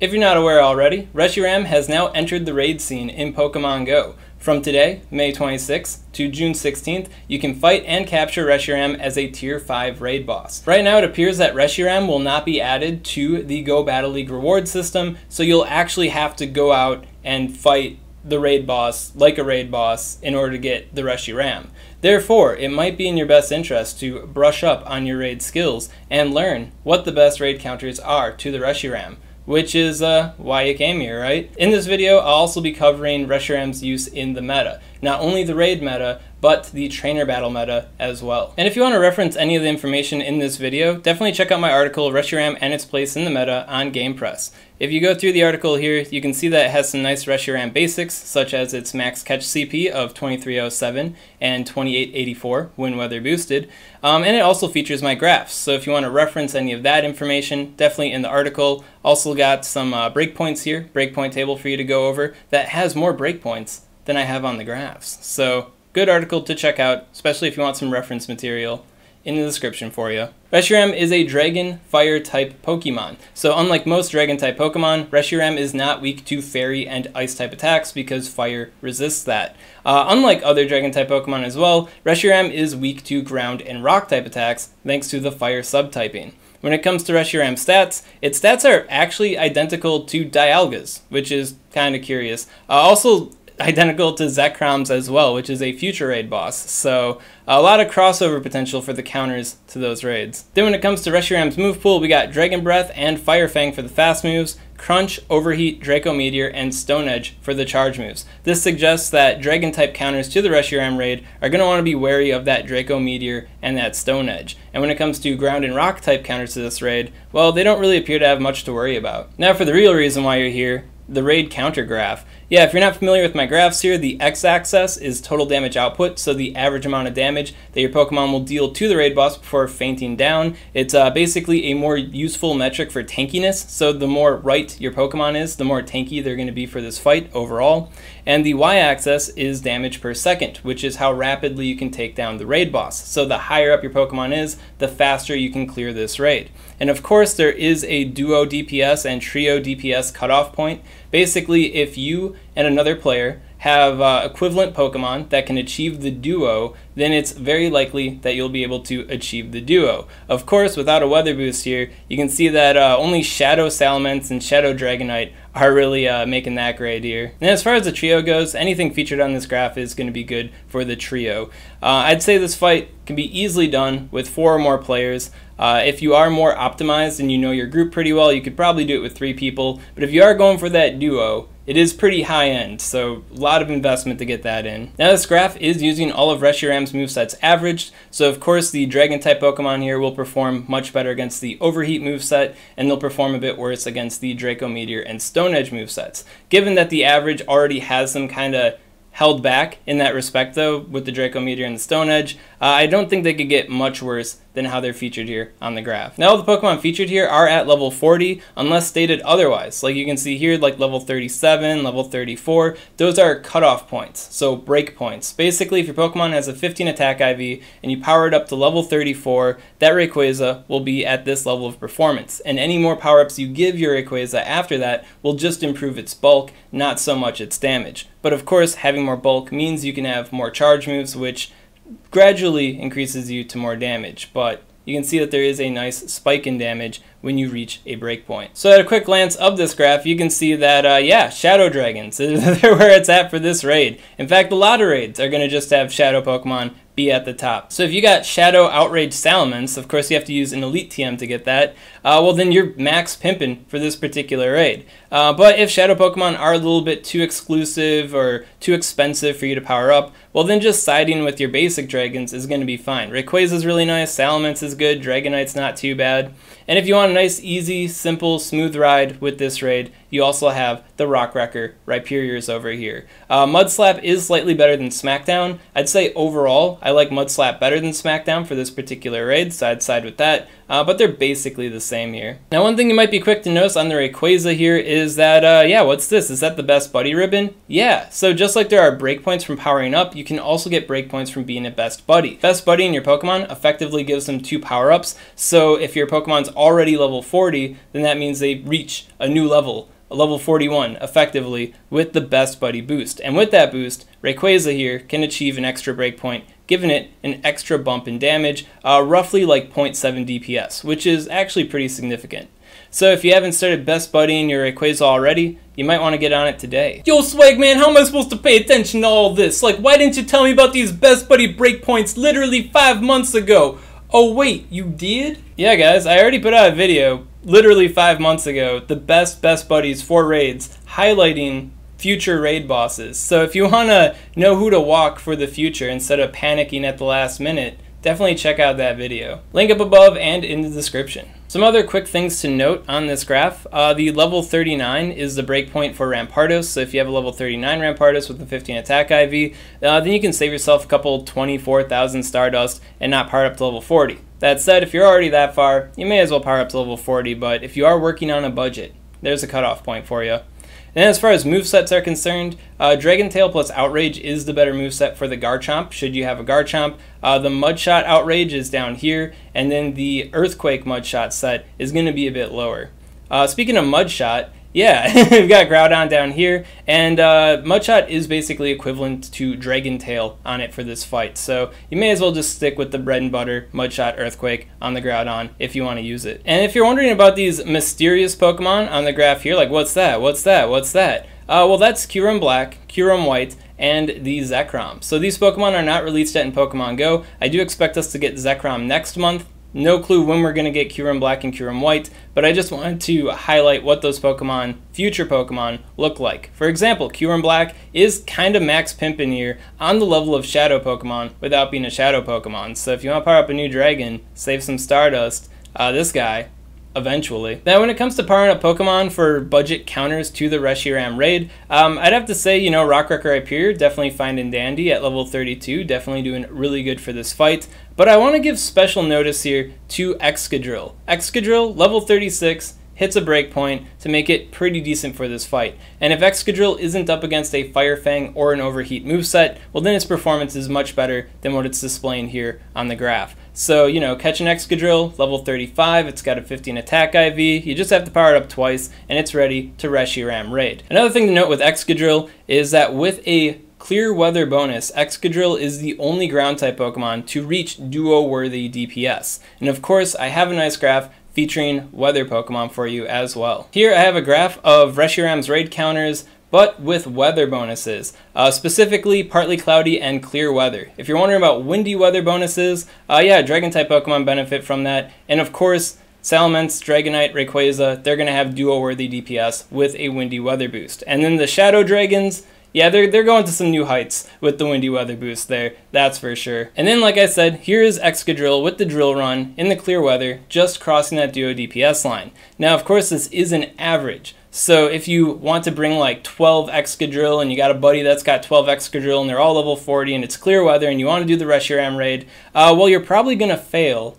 If you're not aware already, Reshiram has now entered the raid scene in Pokemon Go. From today, May 26th, to June 16th, you can fight and capture Reshiram as a Tier 5 raid boss. Right now it appears that Reshiram will not be added to the GOBattle League reward system, so you'll actually have to go out and fight the raid boss like a raid boss in order to get the Reshiram. Therefore, it might be in your best interest to brush up on your raid skills and learn what the best raid counters are to the Reshiram, which is why you came here, right? In this video, I'll also be covering Reshiram's use in the meta. Not only the raid meta, but the trainer battle meta as well. And if you want to reference any of the information in this video, definitely check out my article, Reshiram and its place in the meta, on GamePress. If you go through the article here, you can see that it has some nice Reshiram basics, such as its max catch CP of 2307 and 2884 when weather boosted, and it also features my graphs. So if you want to reference any of that information, definitely in the article. Also got some breakpoints here, breakpoint table for you to go over, that has more breakpoints than I have on the graphs. So good article to check out, especially if you want some reference material in the description for you. Reshiram is a Dragon Fire type Pokemon. So unlike most Dragon type Pokemon, Reshiram is not weak to Fairy and Ice type attacks because Fire resists that. Unlike other Dragon type Pokemon as well, Reshiram is weak to Ground and Rock type attacks thanks to the Fire subtyping. When it comes to Reshiram's stats, its stats are actually identical to Dialga's, which is kind of curious. Also identical to Zekrom's as well, which is a future raid boss, so a lot of crossover potential for the counters to those raids. Then when it comes to Reshiram's move pool, we got Dragon Breath and Fire Fang for the fast moves, Crunch, Overheat, Draco Meteor, and Stone Edge for the charge moves. This suggests that Dragon type counters to the Reshiram raid are going to want to be wary of that Draco Meteor and that Stone Edge. And when it comes to Ground and Rock type counters to this raid, well, they don't really appear to have much to worry about. Now for the real reason why you're here, the raid counter graph. Yeah, if you're not familiar with my graphs here, the x-axis is total damage output, so the average amount of damage that your Pokemon will deal to the raid boss before fainting down. It's basically a more useful metric for tankiness, so the more right your Pokemon is, the more tanky they're going to be for this fight overall. And the y-axis is damage per second, which is how rapidly you can take down the raid boss. So the higher up your Pokemon is, the faster you can clear this raid. And of course, there is a duo DPS and trio DPS cutoff point. Basically, if you and another player have equivalent Pokemon that can achieve the duo, then it's very likely that you'll be able to achieve the duo. Of course, without a weather boost here, you can see that only Shadow Salamence and Shadow Dragonite are really making that grade here. And as far as the trio goes, anything featured on this graph is going to be good for the trio. I'd say this fight can be easily done with 4 or more players. If you are more optimized and you know your group pretty well, you could probably do it with 3 people. But if you are going for that duo, it is pretty high end, so a lot of investment to get that in. Now this graph is using all of Reshiram's movesets averaged, so of course the Dragon type Pokemon here will perform much better against the Overheat moveset, and they'll perform a bit worse against the Draco Meteor and Stone Edge movesets. Given that the average already has them kind of held back in that respect though with the Draco Meteor and the Stone Edge, I don't think they could get much worse than how they're featured here on the graph. Now all the Pokemon featured here are at level 40 unless stated otherwise. Like you can see here, like level 37, level 34, those are cutoff points, so break points. Basically, if your Pokemon has a 15 attack IV and you power it up to level 34, that Rayquaza will be at this level of performance. And any more power-ups you give your Rayquaza after that will just improve its bulk, not so much its damage. But of course, having more bulk means you can have more charge moves, which gradually increases you to more damage, but you can see that there is a nice spike in damage when you reach a breakpoint. So at a quick glance of this graph, you can see that, yeah, Shadow Dragons, they're where it's at for this raid. In fact, a lot of raids are going to just have Shadow Pokemon be at the top. So if you got Shadow Outrage Salamence, of course you have to use an Elite TM to get that, well then you're max pimping for this particular raid. But if Shadow Pokemon are a little bit too exclusive or too expensive for you to power up, well then just siding with your basic dragons is going to be fine. Rayquaza is really nice, Salamence is good, Dragonite's not too bad. And if you want a nice, easy, simple, smooth ride with this raid, you also have the Rock Wrecker Rhyperior's over here. Mudslap is slightly better than Smackdown. I'd say overall, I like Mudslap better than Smackdown for this particular raid, so I'd side with that. but they're basically the same here. Now, one thing you might be quick to notice on the Rayquaza here is that, yeah, what's this? Is that the best buddy ribbon? Yeah, so just like there are breakpoints from powering up, you can also get breakpoints from being a best buddy. Best buddy in your Pokemon effectively gives them 2 power-ups, so if your Pokemon's already level 40, then that means they reach a new level, level 41 effectively with the best buddy boost. And with that boost, Rayquaza here can achieve an extra breakpoint, giving it an extra bump in damage, roughly like 0.7 DPS, which is actually pretty significant. So if you haven't started best buddying your Rayquaza already, you might want to get on it today. Yo, Swag man, how am I supposed to pay attention to all this? Like, why didn't you tell me about these best buddy breakpoints literally 5 months ago? Oh wait, you did? Yeah guys, I already put out a video literally 5 months ago, the best buddies for raids, highlighting future raid bosses. So if you want to know who to walk for the future instead of panicking at the last minute, definitely check out that video. Link up above and in the description. Some other quick things to note on this graph. The level 39 is the breakpoint for Rampardos, so if you have a level 39 Rampardos with a 15 attack IV, then you can save yourself a couple 24,000 Stardust and not power up to level 40. That said, if you're already that far, you may as well power up to level 40, but if you are working on a budget, there's a cutoff point for you. And as far as movesets are concerned, Dragon Tail plus Outrage is the better moveset for the Garchomp, should you have a Garchomp. The Mudshot Outrage is down here, and then the Earthquake Mudshot set is going to be a bit lower. Speaking of Mudshot, yeah, we've got Groudon down here, and Mudshot is basically equivalent to Dragon Tail on it for this fight, so you may as well just stick with the bread and butter Mudshot Earthquake on the Groudon if you want to use it. And if you're wondering about these mysterious Pokemon on the graph here, like what's that, what's that, what's that? Well, that's Kyurem Black, Kyurem White, and the Zekrom. So these Pokemon are not released yet in Pokemon Go. I do expect us to get Zekrom next month. No clue when we're going to get Kyurem Black and Kyurem White, but I just wanted to highlight what those Pokemon, future Pokemon, look like. For example, Kyurem Black is kind of max pimpin' here on the level of Shadow Pokemon without being a Shadow Pokemon. So if you want to power up a new Dragon, save some Stardust, this guy, eventually. Now when it comes to powering up Pokemon for budget counters to the Reshiram Raid, I'd have to say, you know, Rockrucker Hyperior, definitely fine and dandy at level 32, definitely doing really good for this fight. But I want to give special notice here to Excadrill. Excadrill, level 36, hits a breakpoint to make it pretty decent for this fight. And if Excadrill isn't up against a Fire Fang or an Overheat moveset, well then its performance is much better than what it's displaying here on the graph. So, you know, catch an Excadrill, level 35, it's got a 15 attack IV, you just have to power it up twice, and it's ready to Reshiram Raid. Another thing to note with Excadrill is that with a Clear Weather bonus, Excadrill is the only Ground-type Pokemon to reach Duo-worthy DPS. And of course, I have a nice graph featuring Weather Pokemon for you as well. Here I have a graph of Reshiram's Raid Counters, but with weather bonuses, specifically partly cloudy and clear weather. If you're wondering about windy weather bonuses, yeah, Dragon-type Pokemon benefit from that. And of course, Salamence, Dragonite, Rayquaza, they're going to have duo-worthy DPS with a windy weather boost. And then the Shadow Dragons, yeah, they're going to some new heights with the windy weather boost there, that's for sure. And then, like I said, here is Excadrill with the Drill Run in the clear weather, just crossing that duo DPS line. Now, of course, this is an average. So if you want to bring like 12 Excadrill and you got a buddy that's got 12 Excadrill and they're all level 40 and it's clear weather and you want to do the Reshiram Raid, well, you're probably going to fail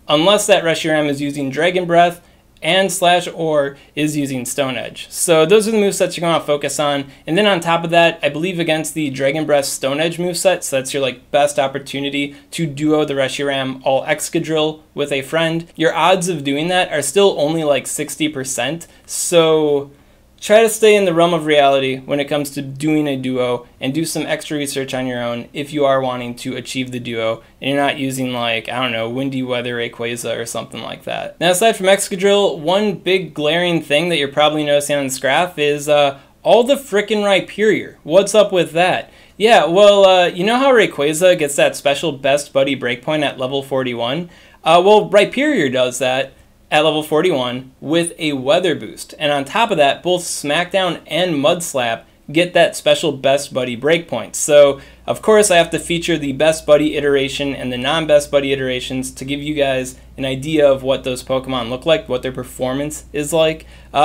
unless that Reshiram is using Dragon Breath and /or is using Stone Edge. So those are the movesets you're going to focus on. And then on top of that, I believe against the Dragon Breath Stone Edge moveset, so that's your like best opportunity to duo the Reshiram all Excadrill with a friend, your odds of doing that are still only like 60%. So try to stay in the realm of reality when it comes to doing a duo and do some extra research on your own if you are wanting to achieve the duo and you're not using like, I don't know, windy weather Rayquaza or something like that. Now aside from Excadrill, one big glaring thing that you're probably noticing on this graph is all the frickin' Rhyperior. What's up with that? Yeah, well, you know how Rayquaza gets that special best buddy breakpoint at level 41? Well, Rhyperior does that at level 41 with a weather boost. And on top of that, both Smackdown and Mudslap get that special best buddy breakpoint. So of course I have to feature the best buddy iteration and the non-best buddy iterations to give you guys an idea of what those Pokemon look like, what their performance is like.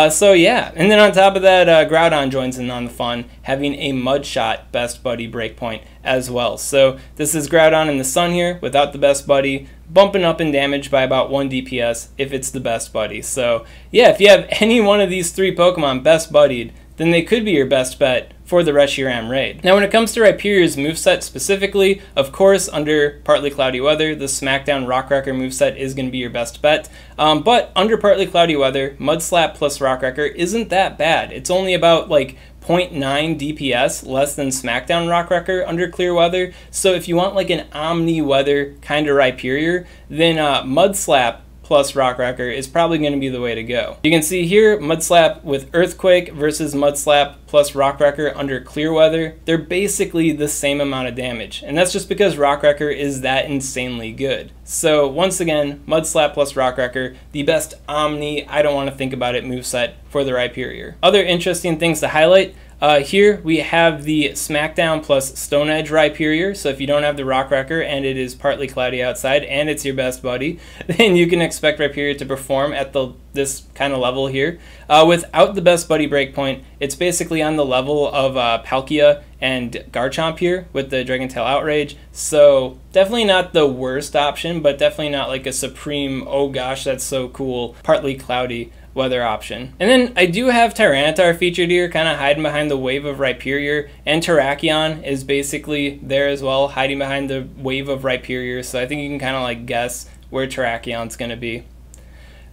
So yeah, and then on top of that, Groudon joins in on the fun, having a Mudshot best buddy breakpoint as well. So this is Groudon in the sun here without the best buddy, bumping up in damage by about 1 DPS if it's the best buddy. So yeah, if you have any one of these 3 Pokemon best buddied, then they could be your best bet for the Reshiram raid. Now when it comes to Rhyperior's moveset specifically, of course under Partly Cloudy Weather, the Smackdown Rock Wrecker moveset is going to be your best bet. But under Partly Cloudy Weather, Mud Slap plus Rock Wrecker isn't that bad. It's only about like 0.9 DPS less than Smackdown Rock Wrecker under clear weather. So if you want like an Omni Weather kind of Rhyperior, then Mud Slap plus Rock Wrecker is probably going to be the way to go. You can see here Mud Slap with Earthquake versus Mud Slap plus Rock Wrecker under clear weather. They're basically the same amount of damage, and that's just because Rock Wrecker is that insanely good. So once again, Mud Slap plus Rock Wrecker, the best Omni, I don't want to think about it moveset for the Rhyperior. Other interesting things to highlight, here we have the Smackdown plus Stone Edge Rhyperior. So if you don't have the Rock Wrecker and it is partly cloudy outside and it's your best buddy, then you can expect Rhyperior to perform at this kind of level here. Without the best buddy breakpoint, it's basically on the level of Palkia and Garchomp here with the Dragon Tail Outrage. So definitely not the worst option, but definitely not like a supreme, oh gosh, that's so cool, partly cloudy weather option. And then I do have Tyranitar featured here, kind of hiding behind the wave of Rhyperior, and Terrakion is basically there as well, hiding behind the wave of Rhyperior, so I think you can kind of like guess where Terrakion's going to be.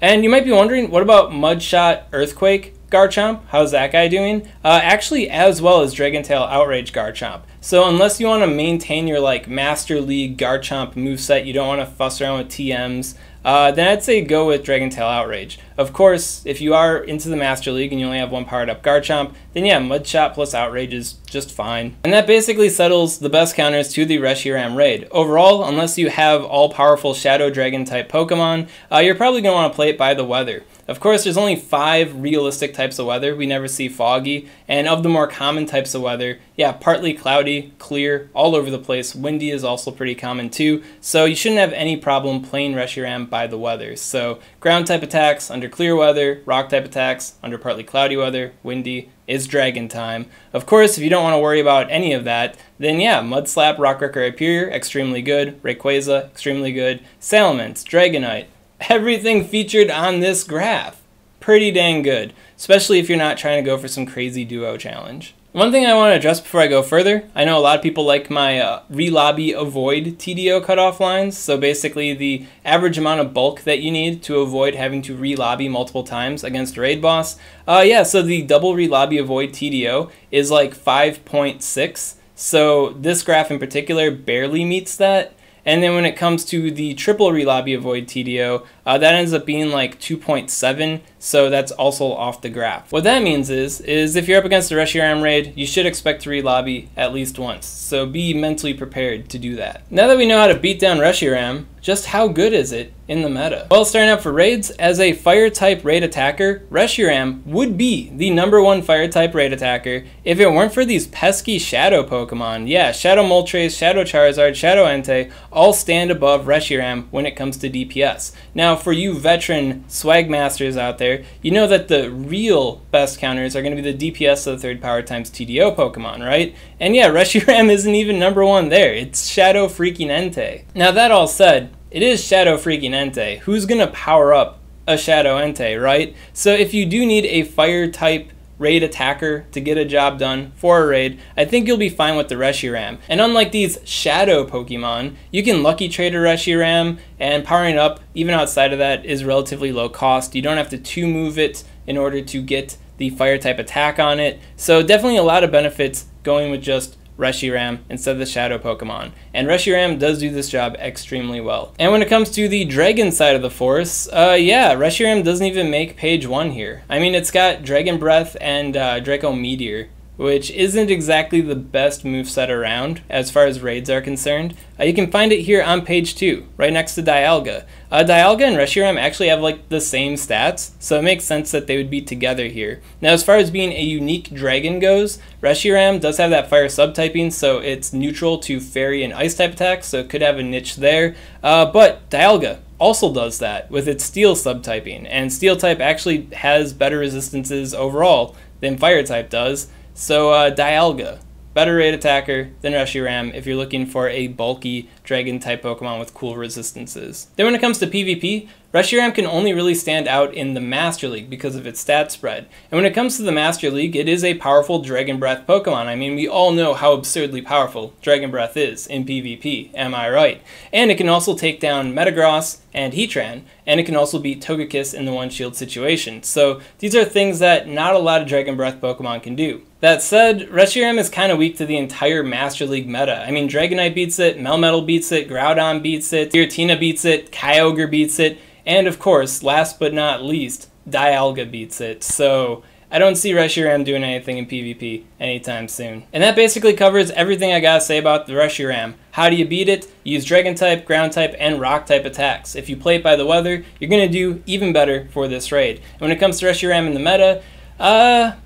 And you might be wondering, what about Mudshot Earthquake Garchomp? How's that guy doing? Actually, as well as Dragon Tail Outrage Garchomp. So unless you want to maintain your like Master League Garchomp moveset, you don't want to fuss around with TMs, then I'd say go with Dragon Tail Outrage. Of course, if you are into the Master League and you only have one powered up Garchomp, then yeah, Mudshot plus Outrage is just fine. And that basically settles the best counters to the Reshiram raid. Overall, unless you have all-powerful Shadow Dragon type Pokemon, you're probably going to want to play it by the weather. Of course, there's only 5 realistic types of weather. We never see foggy. And of the more common types of weather, yeah, partly cloudy, clear, all over the place. Windy is also pretty common too. So you shouldn't have any problem playing Reshiram by the weather. So ground type attacks under clear weather, rock type attacks under partly cloudy weather, windy is dragon time. Of course, if you don't want to worry about any of that, then yeah, Mud Slap, Rock Wrecker, Rhyperior, extremely good. Rayquaza, extremely good. Salamence, Dragonite, everything featured on this graph. Pretty dang good, especially if you're not trying to go for some crazy duo challenge. One thing I want to address before I go further, I know a lot of people like my re-lobby avoid TDO cutoff lines, so basically the average amount of bulk that you need to avoid having to re-lobby multiple times against a raid boss. Yeah, so the double re-lobby avoid TDO is like 5.6, so this graph in particular barely meets that. And then when it comes to the triple re-lobby avoid TDO, that ends up being like 2.7, so that's also off the graph. What that means is if you're up against a Reshiram raid, you should expect to re-lobby at least once, so be mentally prepared to do that. Now that we know how to beat down Reshiram, just how good is it in the meta? Well, starting out for raids, as a fire-type raid attacker, Reshiram would be the #1 fire-type raid attacker if it weren't for these pesky Shadow Pokemon. Yeah, Shadow Moltres, Shadow Charizard, Shadow Entei all stand above Reshiram when it comes to DPS. Now, for you veteran swag masters out there, you know that the real best counters are going to be the DPS of the 3rd power times TDO Pokemon, right? And yeah, Reshiram isn't even #1 there. It's Shadow freaking Entei. Now, that all said, it is Shadow freaking Entei. Who's going to power up a Shadow Entei, right? So if you do need a fire type raid attacker to get a job done for a raid, I think you'll be fine with the Reshiram. And unlike these Shadow Pokemon, you can Lucky Trade a Reshiram, and powering up, even outside of that, is relatively low cost. You don't have to 2-move it in order to get the fire type attack on it. So definitely a lot of benefits going with just Reshiram instead of the Shadow Pokemon. And Reshiram does do this job extremely well. And when it comes to the Dragon side of the force, yeah, Reshiram doesn't even make page 1 here. I mean, it's got Dragon Breath and Draco Meteor, which isn't exactly the best moveset around as far as raids are concerned. You can find it here on page 2, right next to Dialga. Dialga and Reshiram actually have like the same stats, so it makes sense that they would be together here. Now, as far as being a unique dragon goes, Reshiram does have that fire subtyping, so it's neutral to fairy and ice type attacks, so it could have a niche there. But Dialga also does that with its steel subtyping, and steel type actually has better resistances overall than fire type does. So Dialga, better raid attacker than Reshiram if you're looking for a bulky Dragon-type Pokemon with cool resistances. Then when it comes to PvP, Reshiram can only really stand out in the Master League because of its stat spread. And when it comes to the Master League, it is a powerful Dragon Breath Pokemon. I mean, we all know how absurdly powerful Dragon Breath is in PvP, am I right? And it can also take down Metagross and Heatran, and it can also beat Togekiss in the one-shield situation. So these are things that not a lot of Dragon Breath Pokemon can do. That said, Reshiram is kind of weak to the entire Master League meta. I mean, Dragonite beats it, Melmetal beats it, Groudon beats it, Giratina beats it, Kyogre beats it, and of course, last but not least, Dialga beats it. So I don't see Reshiram doing anything in PvP anytime soon. And that basically covers everything I gotta say about the Reshiram. How do you beat it? Use Dragon-type, Ground-type, and Rock-type attacks. If you play it by the weather, you're gonna do even better for this raid. And when it comes to Reshiram in the meta,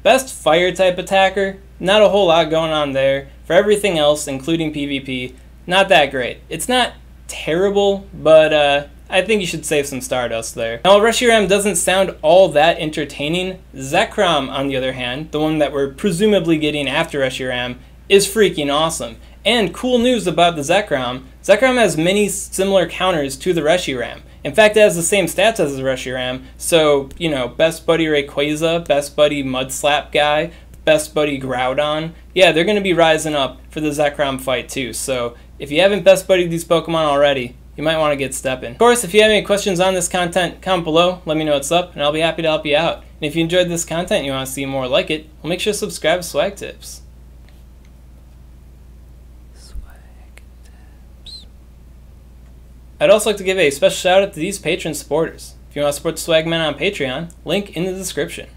best Fire-type attacker. Not a whole lot going on there. For everything else, including PvP, not that great. It's not terrible, but I think you should save some Stardust there. Now, while Reshiram doesn't sound all that entertaining, Zekrom, on the other hand, the one that we're presumably getting after Reshiram, is freaking awesome. And cool news about the Zekrom, Zekrom has many similar counters to the Reshiram. In fact, it has the same stats as the Reshiram, so, you know, best buddy Rayquaza, best buddy Mudslap guy, best buddy Groudon, yeah, they're going to be rising up for the Zekrom fight too. So if you haven't best buddied these Pokemon already, you might want to get stepping. Of course, if you have any questions on this content, comment below, let me know what's up, and I'll be happy to help you out. And if you enjoyed this content and you want to see more like it, well, make sure to subscribe to SwagTips. I'd also like to give a special shout out to these Patreon supporters. If you want to support the Swagman on Patreon, link in the description.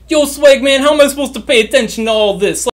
Yo, Swagman, how am I supposed to pay attention to all this?